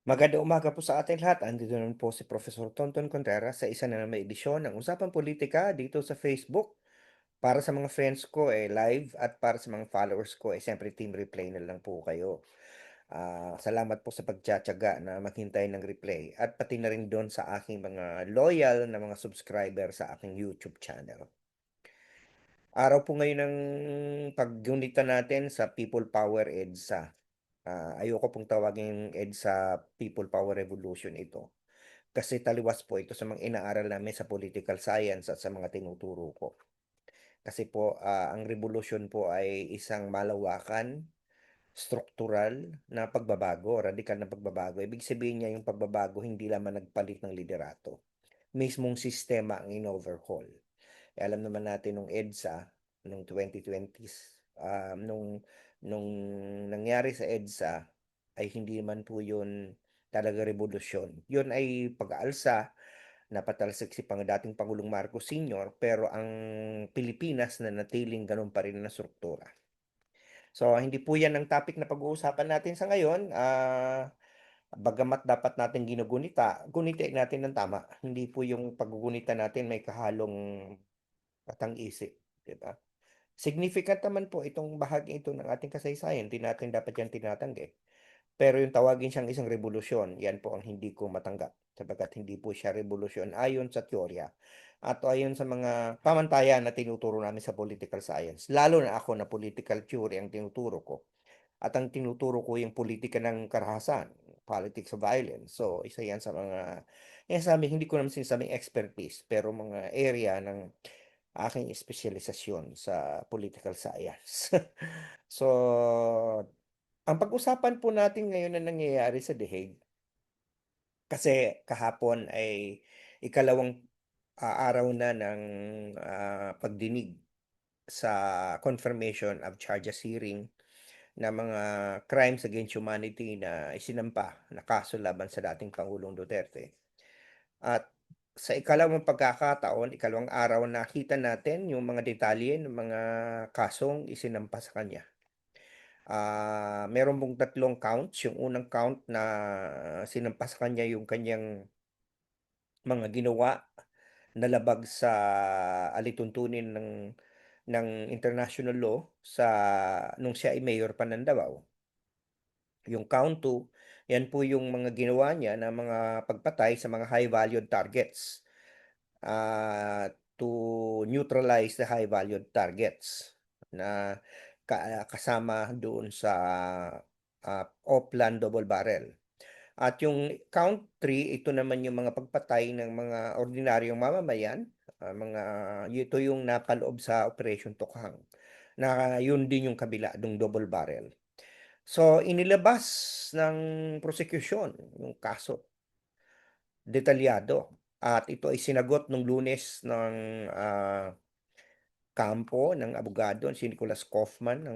Magandang umaga po sa ating lahat. Andito naman po si Professor Tonton Contreras sa isa na namang edisyon ng Usapang Politika dito sa Facebook. Para sa mga friends ko live at para sa mga followers ko siyempre team replay na lang po kayo. Salamat po sa pagtiyatiyaga na maghintay ng replay at pati na rin doon sa aking mga loyal na mga subscriber sa aking YouTube channel. Araw po ngayon ng paggunita natin sa People Power EDSA. Ayoko pong tawagin EDSA People Power Revolution ito. Kasi taliwas po ito sa mga inaaral namin sa political science at sa mga tinuturo ko. Kasi po, ang revolusyon po ay isang malawakan, struktural na pagbabago, radikal na pagbabago. Ibig sabihin niya yung pagbabago hindi lamang nagpalit ng liderato. Mismong sistema ang in-overhaul. Alam naman natin nung EDSA, nung 2020s, nung nangyari sa EDSA, ay hindi man po yun talaga revolusyon. Yun ay pag-aalsa na patalsik si dating Pangulong Marcos Sr. pero ang Pilipinas na natiling ganun pa rin na struktura. So, hindi po yan ang topic na pag-uusapan natin sa ngayon. Bagamat dapat natin ginugunita, gunitain natin ng tama. Hindi po yung paggugunita natin may kahalong patang-isip, di ba? Significant naman po itong bahagi ito ng ating kasaysayan, hindi natin dapat yan tinatanggi. Pero yung tawagin siyang isang revolusyon, yan po ang hindi ko matanggap, sapagkat hindi po siya revolusyon ayon sa teorya at ayon sa mga pamantayan na tinuturo namin sa political science. Lalo na ako na political theory ang tinuturo ko. At ang tinuturo ko yung politika ng karahasan, politics of violence. So, isa yan sa mga, yan sabi, hindi ko naman sinasabing expertise, pero mga area ng aking espesyalisasyon sa political science. So, ang pag-usapan po natin ngayon na nangyayari sa The Hague, kasi kahapon ay ikalawang araw na ng pagdinig sa confirmation of charges hearing na mga crimes against humanity na isinampa na kaso laban sa dating Pangulong Duterte. At sa ikalawang pagkakataon, ikalawang araw, nakita natin yung mga detalye ng mga kasong isinampa sa kanya. Meron pong tatlong counts. Yung unang count na sinampa sa kanya yung kanyang mga ginawa na labag sa alituntunin ng international law sa nung siya ay mayor pa ng Davao. Yung count 2, yan po yung mga ginawa niya na mga pagpatay sa mga high valued targets, to neutralize the high valued targets na kasama doon sa Oplan double barrel. At yung count 3, ito naman yung mga pagpatay ng mga ordinaryong mamamayan, ito yung napaloob sa Operation Tukhang, na yun din yung kabila, yung double barrel. So, inilabas ng prosecution yung kaso, detalyado. At ito ay sinagot nung Lunes ng kampo ng abogado si Nicolas Kaufman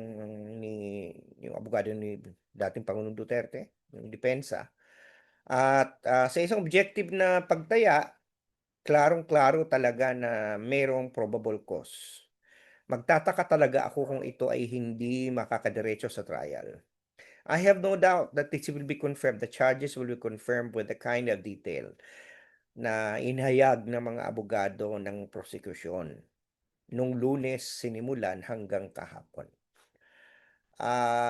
yung abogado ni dating Pangulong Duterte, yung depensa. At sa isang objective na pagtaya, klarong-klaro talaga na mayroong probable cause. Magtataka talaga ako kung ito ay hindi makakadiretso sa trial. I have no doubt that this will be confirmed. The charges will be confirmed with the kind of detail na inihayag ng mga abogado ng prosecution nung Lunes sinimulan hanggang kahapon.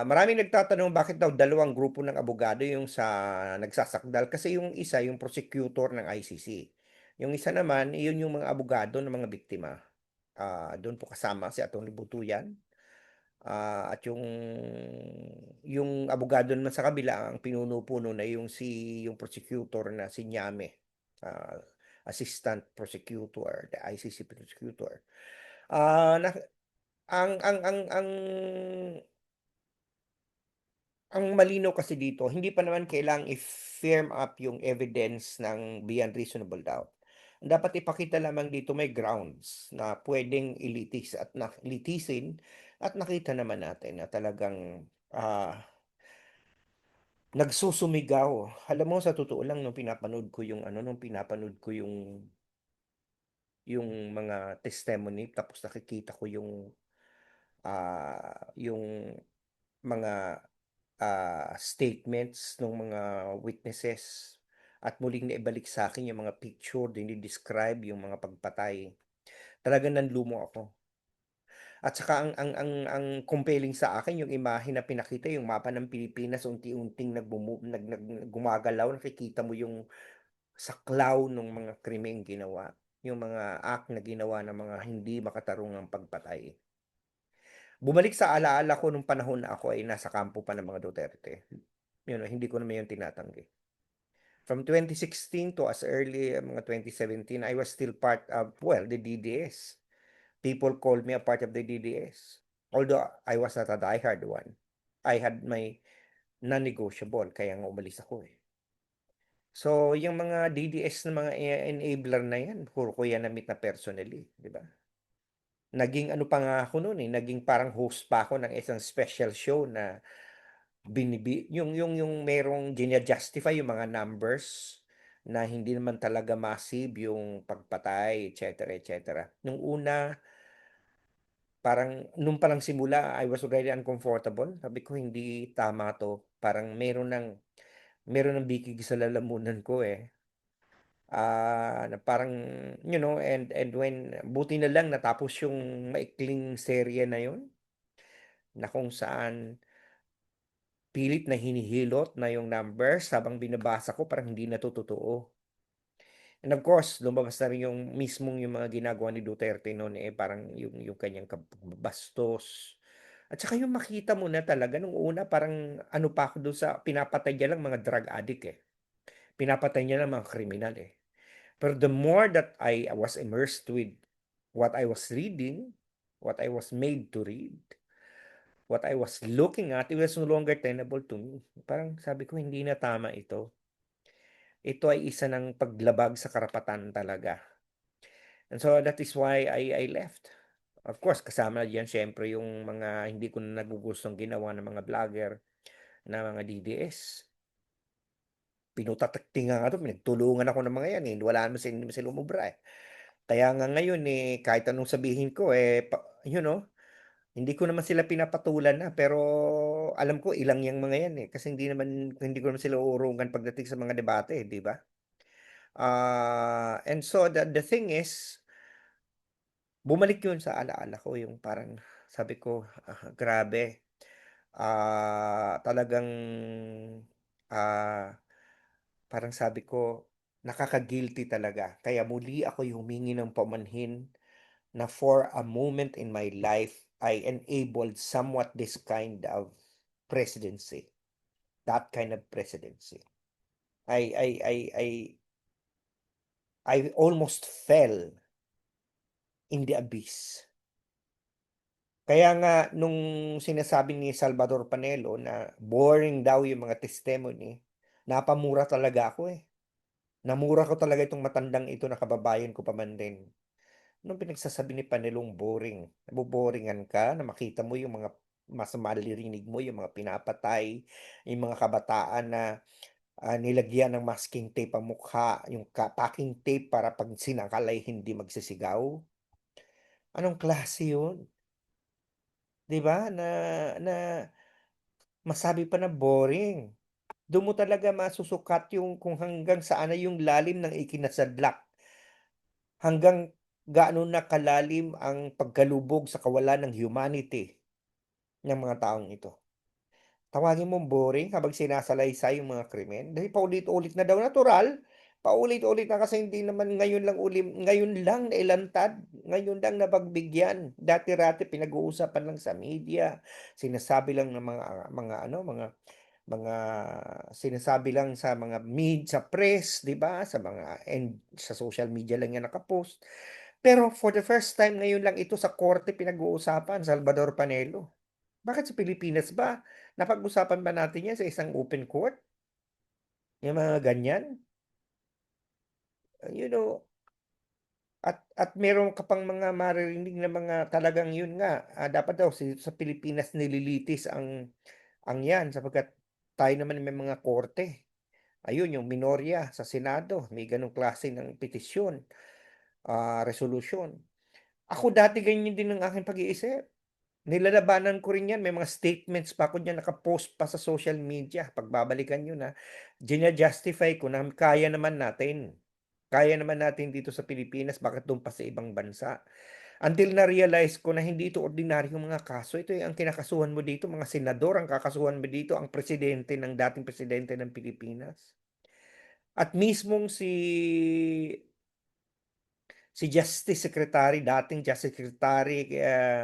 Maraming nagtatanong bakit daw dalawang grupo ng abogado yung sa nagsasakdal kasi yung isa yung prosecutor ng ICC. Yung isa naman, iyon yung mga abogado ng mga biktima. Doon po kasama si Atty. Butuyan. At yung abogado naman sa kabila, ang pinuno-puno na yung prosecutor na si Nyame, ah, assistant prosecutor, the ICC prosecutor. Ah, na, ang malinaw kasi dito, hindi pa naman kailangang i-firm up yung evidence ng beyond reasonable doubt. Ang dapat ipakita lamang dito may grounds na pwedeng litisin at nakita naman natin na talagang nagsusumigaw. Alam mo sa totoo lang nung pinapanood ko yung mga testimony tapos nakikita ko yung mga statements ng mga witnesses at muling naibalik sa akin yung mga picture, dini-describe yung mga pagpatay. Talagang nanlumo ako. At saka ang compelling sa akin yung imahe na pinakita, yung mapa ng Pilipinas unti-unting gumagalaw, nakikita mo yung saklaw ng mga krimeng ginawa, yung mga act na ginawa ng mga hindi makatarungang pagpatay. Bumalik sa ala-ala ko nung panahon na ako ay nasa kampo pa ng mga Duterte. Yun, hindi ko naman yun tinatanggi. From 2016 to as early mga 2017, I was still part of, well, the DDS. People called me a part of the DDS. Although I was not a diehard one. I had my non-negotiable, kaya nga umalis ako eh. So, yung mga DDS na mga enabler na yan, puro ko yan na-meet na personally, di ba? Naging ano pa nga ako noon eh, naging parang host pa ako ng isang special show na yung merong gina-justify yung mga numbers na hindi naman talaga massive yung pagpatay, etc., etc. Nung una, parang nung palang simula, I was already uncomfortable. Sabi ko, hindi tama to. Parang meron ng bikig sa lalamunan ko eh. Na parang, and when, buti na lang natapos yung maikling serye na yun, na kung saan pilit na hinihilot na yung numbers habang binabasa ko parang hindi na to totoo. And of course, lumabas na rin yung mismong yung mga ginagawa ni Duterte noon eh, parang yung kanyang bastos. At saka yung makita mo na talaga nung una parang ano pa ako doon sa pinapatay niya lang mga drug addict eh. Pinapatay niya lang mga kriminal eh. Pero the more that I was immersed with what I was reading, what I was made to read, what I was looking at, it was no longer tenable to me. Parang sabi ko, hindi na tama ito. Ito ay isa ng paglabag sa karapatan talaga. And so that is why I left. Of course, kasama diyan syempre yung mga hindi ko na nagugustong ginawa ng mga vlogger na mga DDS. Pinutatakti nga to, pinagtulungan ako ng mga yan eh. Wala naman sila, hindi sila umubra eh. Kaya nga ngayon eh, kahit anong sabihin ko eh, hindi ko naman sila pinapatulan na, pero alam ko ilang yang mga yan eh. Kasi hindi ko naman sila uurungan pagdating sa mga debate, di ba? And so the thing is, bumalik yun sa alaala ko, yung parang sabi ko, grabe. Talagang ah, parang sabi ko, nakaka-guilty talaga. Kaya muli ako humingi ng pamanhin na for a moment in my life, I enabled somewhat this kind of presidency. That kind of presidency. I I I I I almost fell in the abyss. Kaya nga nung sinasabi ni Salvador Panelo na boring daw yung mga testimony, napamura talaga ako eh. Namura ko talaga itong matandang ito na kababayan ko pa man din. Nung pinagsasabi ni Panelong boring, naboboringan ka na makita mo yung mga mas maririnig mo yung mga pinapatay, yung mga kabataan na nilagyan ng masking tape ang mukha, yung packing tape para pag sinakal ay hindi magsisigaw. Anong klase yun? 'Di ba? Na masabi pa na boring. Doon mo talaga masusukat yung kung hanggang saan na yung lalim ng ikinasadlak. Hanggang gaano na kalalim ang pagkalubog sa kawalan ng humanity ng mga taong ito. Tawagin mong boring habang sinasalaysay yung mga krimen dahil paulit-ulit na daw, natural. Paulit-ulit na kasi hindi naman ngayon lang nailantad, ngayon lang napagbigyan. Dati-rati pinag-uusapan lang sa media, sinasabi lang ng mga ano, mga sinasabi lang sa mga sa press, 'di ba? Sa social media lang yan nakapost. Pero for the first time ngayon lang ito sa korte pinag-uusapan, Salvador Panelo. Bakit sa Pilipinas ba? Napag-usapan ba natin 'yan sa isang open court? Yung mga ganyan? You know, at meron ka pang mga maririnig na mga talagang yun nga, dapat daw sa Pilipinas nililitis ang 'yan sapagkat tayo naman may mga korte. Ayun, yung minorya sa Senado, may gano'ng klase ng petisyon, resolusyon. Ako dati ganyan din ang aking pag-iisip. Nilalabanan ko rin 'yan, may mga statements pa ako diyan, naka-post pa sa social media, pagbabalikan niyo na jina-justify ko na kaya naman natin. Kaya naman natin dito sa Pilipinas, bakit do'n pa sa ibang bansa? Until na-realize ko na hindi ito ordinaryong mga kaso, ito, ang kinakasuhan mo dito mga senador, ang kakasuhan mo dito ang presidente ng dating presidente ng Pilipinas. At mismong si Justice Secretary, dating Justice Secretary,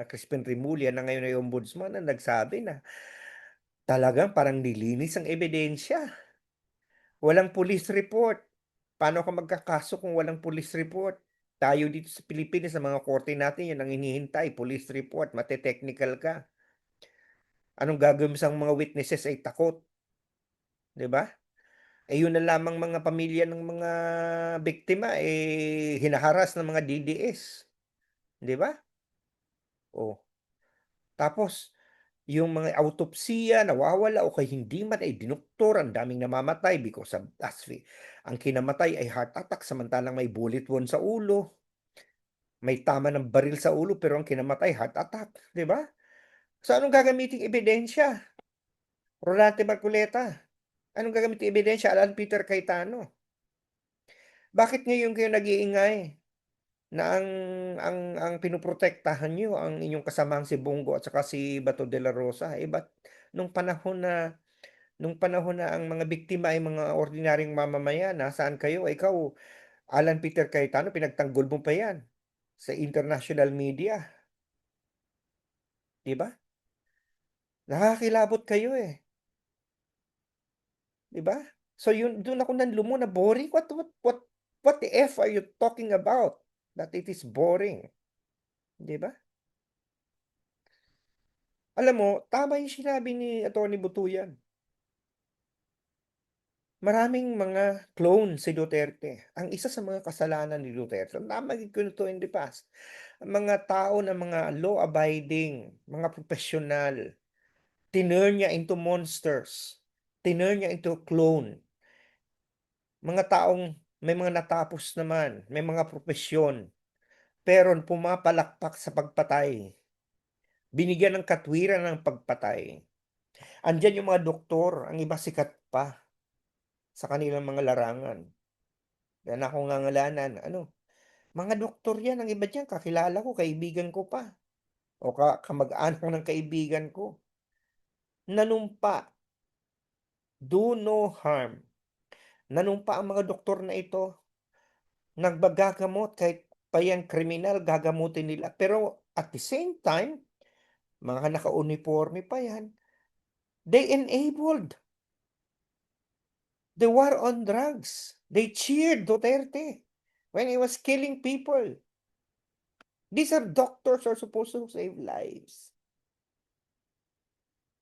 Crispin Remulla na ngayon ay ombudsman na nagsabi na talagang parang nilinis ang ebidensya. Walang police report. Paano ka magkakaso kung walang police report? Tayo dito sa Pilipinas, sa mga korte natin, yan ang hinihintay, police report, mate-technical ka. Anong gagawin mo sa mga witnesses ay takot, 'di ba? Eh, yun na lamang mga pamilya ng mga biktima, eh, hinaharas ng mga DDS, 'di ba? Oh, tapos yung mga autopsiya nawawala o kaya hindi man ay dinoktor, ang daming namamatay because of ang kinamatay ay heart attack samantalang may bullet wound sa ulo, may tama ng baril sa ulo pero ang kinamatay heart attack, 'di ba? So, anong gagamiting ebidensya? Rolante Marcoleta, anong gagamiting ebidensya? Alan Peter Cayetano. Bakit ngayon kayo nag-iingay na ang pinoprotektahan niyo ang inyong kasamahang si Bongo at saka si Bato de la Rosa, eh, ba't nung panahon na ang mga biktima ay mga ordinaryong mamamayan, nasaan kayo? Ikaw, Alan Peter Cayetano, pinagtanggol mo pa 'yan sa international media, 'di ba? Nakakakilabot kayo, eh, 'di ba? So yun, dun ako nanlumo na boring. What the F are you talking about? That it is boring, 'di ba? Alam mo, tama yung sinabi ni Attorney Butuyan. Maraming mga clone si Duterte. Ang isa sa mga kasalanan ni Duterte, namagid ko na 'to in the past, ang mga tao na mga law-abiding, mga propesyonal, tinurn niya into monsters, tinurn niya into clone. Mga taong may mga natapos naman, may mga propesyon, pero pumapalakpak sa pagpatay, binigyan ng katwiran ng pagpatay. Andiyan yung mga doktor, ang iba sikat pa sa kanilang mga larangan. Kaya na akong ngangalanan, ano, mga doktor 'yan, ang iba diyan kakilala ko, kaibigan ko pa o kamag-anak ng kaibigan ko. Nanumpa, do no harm. Nanumpa ang mga doktor na ito, kahit pa yan kriminal gagamutin nila. Pero at the same time, mga nakauniporme pa yan, they enabled the war on drugs. They cheered Duterte when he was killing people. These are doctors who are supposed to save lives.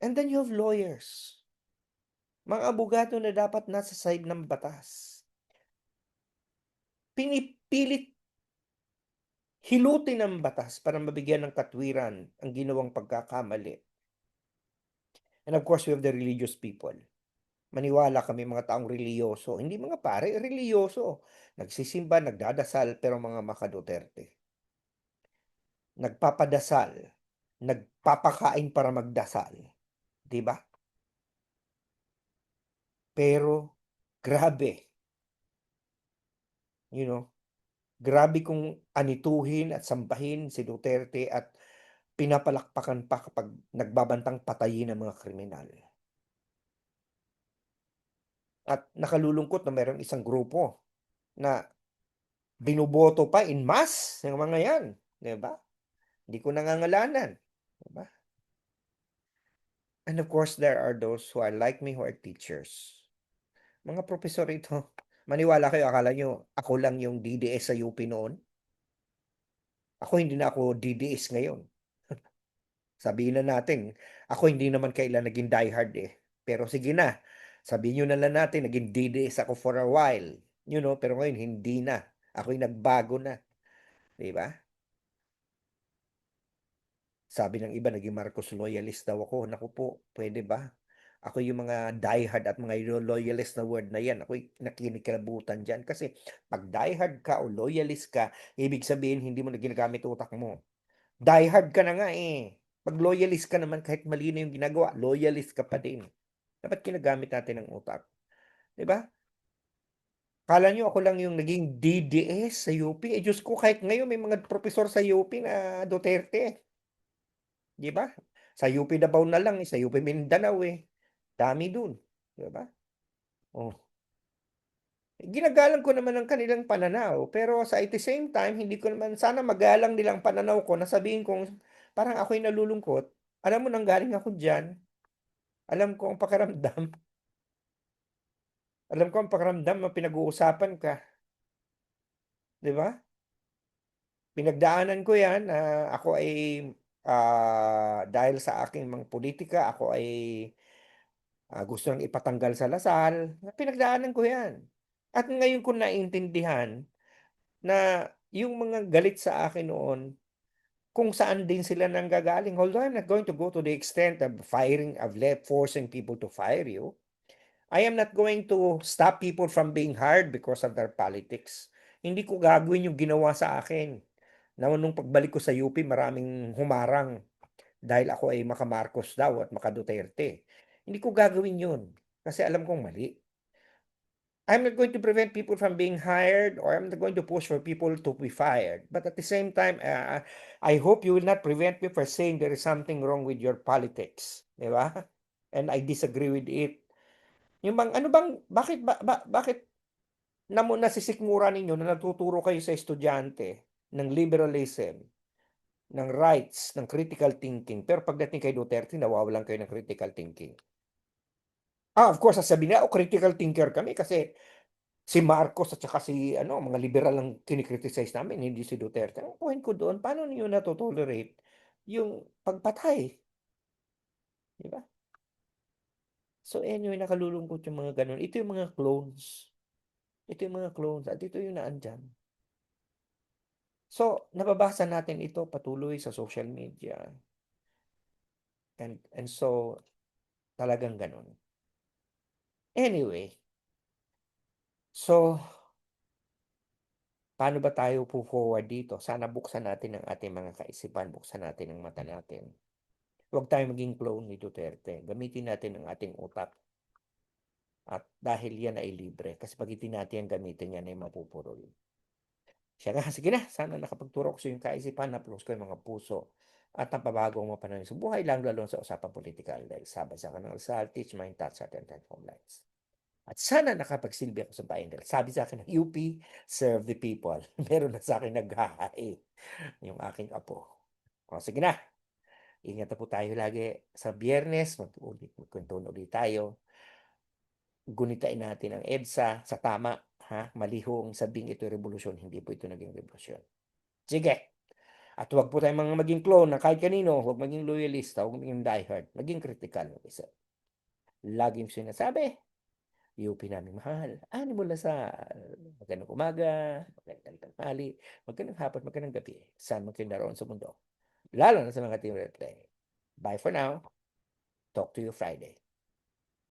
And then you have lawyers, mga abogado na dapat nasa side ng batas. Pinipilit hilutin ng batas para mabigyan ng katwiran ang ginawang pagkakamali. And of course, we have the religious people. Maniwala kami mga taong reliyoso, hindi mga pare, reliyoso. Nagsisimba, nagdadasal, pero mga maka-Duterte. Nagpapadasal, nagpapakain para magdasal, 'di ba? Pero grabe, you know, grabe kung anituhin at sambahin si Duterte at pinapalakpakan pa kapag nagbabantang patayin ang mga kriminal. At nakalulungkot na mayroong isang grupo na binoboto pa en masse yang mga 'yan, 'di ba? Hindi ko nangangalanan, 'di ba? And of course, there are those who are like me who are teachers. Mga propesor ito, maniwala kayo akala niyo ako lang yung DDS sa UP noon? Ako hindi na ako DDS ngayon. Sabihin na natin, ako hindi naman kailan naging diehard, eh. Pero sige na, sabihin niyo na lang natin naging DDS ako for a while, pero ngayon hindi na. Ako'y nagbago na, 'di ba? Sabi ng iba naging Marcos loyalist daw ako. Naku po, puwede ba? Ako yung mga diehard at mga loyalist na word na 'yan, ako'y nakikinikilabutan diyan. Kasi 'pag diehard ka o loyalist ka, ibig sabihin hindi mo na ginagamit utak mo. Diehard ka na nga, eh. 'Pag loyalist ka naman kahit mali na yung ginagawa, loyalist ka pa din. Dapat ginagamit natin ang utak, 'di ba? Akala niyo ako lang yung naging DDS sa UP, eh, Diyos ko kahit ngayon may mga propesor sa UP na Duterte, 'di ba? Sa UP Davao na lang, sa UP Mindanao, eh, dami dun, 'di ba? Oh, ginagalang ko naman ang kanilang pananaw, pero sa at the same time hindi ko naman sana magalang nila ang pananaw ko na sabihin kong parang ako'y nalulungkot, alam mo nanggaling ako diyan, alam ko ang pakiramdam, alam ko ang pakiramdam na pinag-uusapan ka, 'di ba? Pinagdaanan ko 'yan, ako ay, dahil sa aking mga pulitika ako ay, gusto ng ipatanggal sa Lasal, pinagdaanan ko 'yan. At ngayon ko naintindihan na yung mga galit sa akin noon, kung saan din sila nanggagaling. Although I'm not going to go to the extent of forcing people to fire you, I am not going to stop people from being hired because of their politics. Hindi ko gagawin yung ginawa sa akin. Na nung pagbalik ko sa UP maraming humarang dahil ako ay maka-Marcos daw at maka-Duterte. Hindi ko gagawin yun kasi alam kong mali. I'm not going to prevent people from being hired or I'm not going to push for people to be fired. But at the same time, I hope you will not prevent me for saying there is something wrong with your politics. Di ba? And I disagree with it. Yung bang, ano bang, bakit nasisikmura ninyo na natuturo kayo sa estudyante ng liberalism, ng rights, ng critical thinking, pero pagdating kay Duterte nawawalan kayo ng critical thinking. Of course sasabihin nila, critical thinker kami kasi si Marcos at saka si ano, mga liberal ang kini-criticize namin, hindi si Duterte. Ang point ko doon, paano niyo nato-tolerate yung pagpatay, 'di ba? So anyway, nakalulungkot yung mga gano'n. Ito yung mga clones. Ito yung mga clones at ito yung naandiyan. So, nababasa natin ito patuloy sa social media and so talagang gano'n. Anyway, so paano ba tayo forward dito? Sana buksan natin ang ating mga kaisipan, buksan natin ang mata natin. Huwag tayong maging clone ni Duterte. Gamitin natin ang ating utak. At dahil yan ay libre, kasi pag hindi natin yan gamitin, yan ay mapupurol. Siya nga, sige na, sana nakapagturo ko sa iyong kaisipan, napulos ko yung mga puso at napabago ang mga panahon sa buhay, lalo sa usapang politikal dahil sabay sa kanang Rizal, teach mind, touch, certain time home lines. At sana nakapagsilbi ako sa bayan dahil sabi sa akin ng UP, serve the people. Meron na sa akin naghahay, yung aking apo. O, sige na, ingat na po tayo lagi. Sa Biyernes, magkwentuhan ulit tayo. Gunitain natin ang EDSA sa tama. Ha? Mali ho ang sabing ito revolusyon, hindi po ito naging revolusyon. Sige. At huwag po tayong mga maging clone na kahit kanino, huwag maging loyalista, huwag maging diehard, maging critical. Isa. Laging sinasabi, UP namin mahal. Ani mula sa magandang umaga, magandang tanghali, magandang hapon, magandang gabi. Saan man kayo naroon sa mundo. Lalo na sa mga team replay. Bye for now. Talk to you Friday.